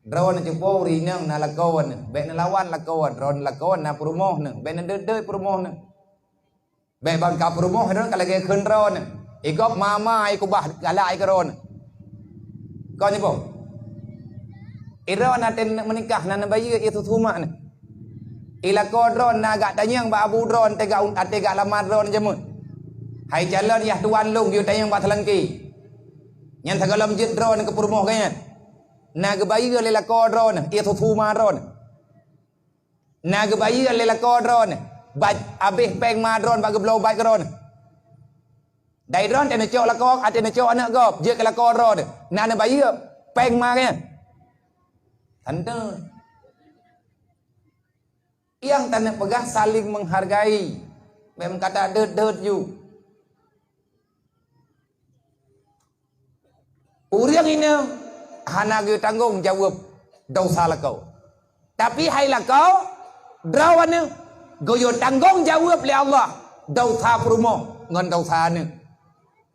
drone cepo ri nang na lakon be na lawan lakon drone lakon na promoh nang be na de promoh nang be bang ka promoh ron kalage khun drone ikop mama ai ku bah gala ai kron kau ni po iron aten menikah nan bayi itu thuma ni ila ko drone na gak tanyang ba abu drone tega tega lamar drone jemut hai jalan ya tuan long yu tanyang ba thalangki nyan thagalam jit drone ke promoh kanya na ke bayi le la ko drone itu thuma drone na ke bayi le la ko drone ba abih peng ma drone ba ke blow ba drone dai drone te na cho la ko ate na cho anak gop je ke la ko drone na bayi peng ma kanya tanda yang tanda pegah saling menghargai memang kata det you orang ini hana ge tanggung jawab dosa la kau tapi hai la kau drawan goyo tanggung jawab le Allah dosa prumo ngon dosa ni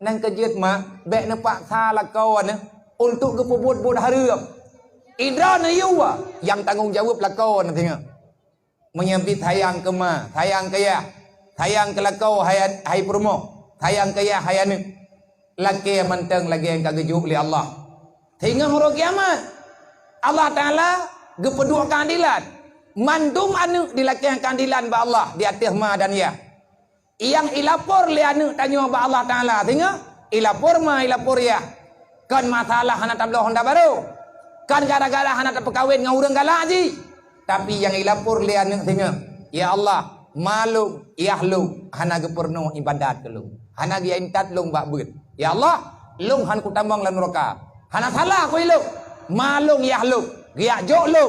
nang kejit ma be na pak tha la kau ni untuk ke pebut harum Indra na yuwa yang tanggung jawab lakau nanti ngah menyambit hayang kema hayang kaya hayang kelakau hay promo hayang kaya hayane laki manteng lagi yang kagejuk li Allah hingga hari kiamat Allah Taala gepedua keadilan mandum anu di laki yang keadilan ba Allah di atas ma dan ya yang ilapor li anu tanya ba Allah Taala hingga ilapor ma ilapor ya kan masalah hana tablo honda baru kan gara-gara anak terpekawin dengan orang galak je tapi yang ilapur lian tengah ya Allah malu yahlu hana gepurno ibadat kelung hana gi intat lung bak beut ya Allah lung han ku tambang lan neraka hana salah ku ilung malung yahlu giak jok lu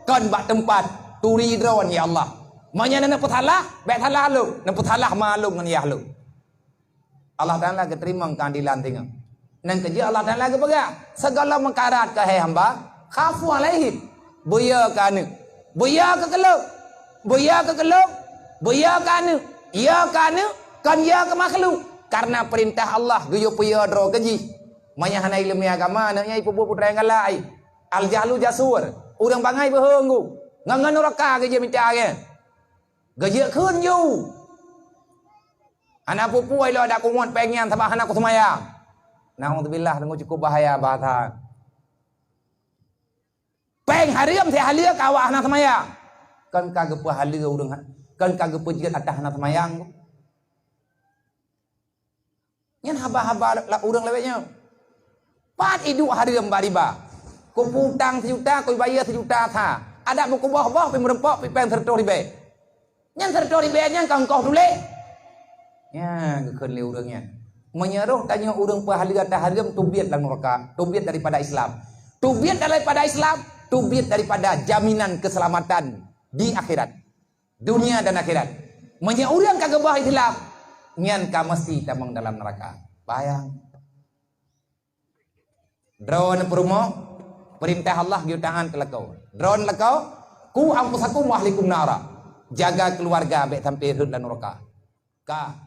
kan bak tempat turi drawan ya Allah manya nak puthalah bek thalah lu nak puthalah malung ngan yahlu Allah Taala keterima keadilan tengah nang kerja Allah Taala ke pegang segala mengkarat ke hai hamba khafu alaihi buya kanu buya ke keluk buya ke keluk buya kanu ya kanu kan ya ke makhluk karena perintah Allah guyo puya dro keji manya hana ilmu agama nanya ibu putra yang galai al jahlu jasur urang bangai behenggu ngangan neraka ke je minta ke gaje khun yu anak pupu ai lo ada kuat pengen sabah anak ku semayang Na'udzubillah dengan cukup bahaya bahasa. Peng hariam teh halia kawah anak semayang. Kan kagep halia urang kan kagep jigat atah anak semayang. Nyan haba-haba la urang lewetnya. Pat iduk hariam bariba. Ku putang sejuta ku bayar sejuta tha. Ada buku bawah pi merempok pi peng serto ribe. Nyan serto ribe nyan kangkoh dule. Ya gekeun le urangnya. Menyeruh tanya urang pahala taharim tubiat dalam neraka, tubiat daripada Islam. Tubiat daripada Islam, tubiat daripada jaminan keselamatan di akhirat. Dunia dan akhirat. Menye urang kagak bah Islam, nyan ka mesti tamang dalam neraka. Bayang. Drone promo perintah Allah giu tangan ke lekau. Drone lekau ku ampusakum wa ahlikum nara. Jaga keluarga be sampai hud dan neraka. Ka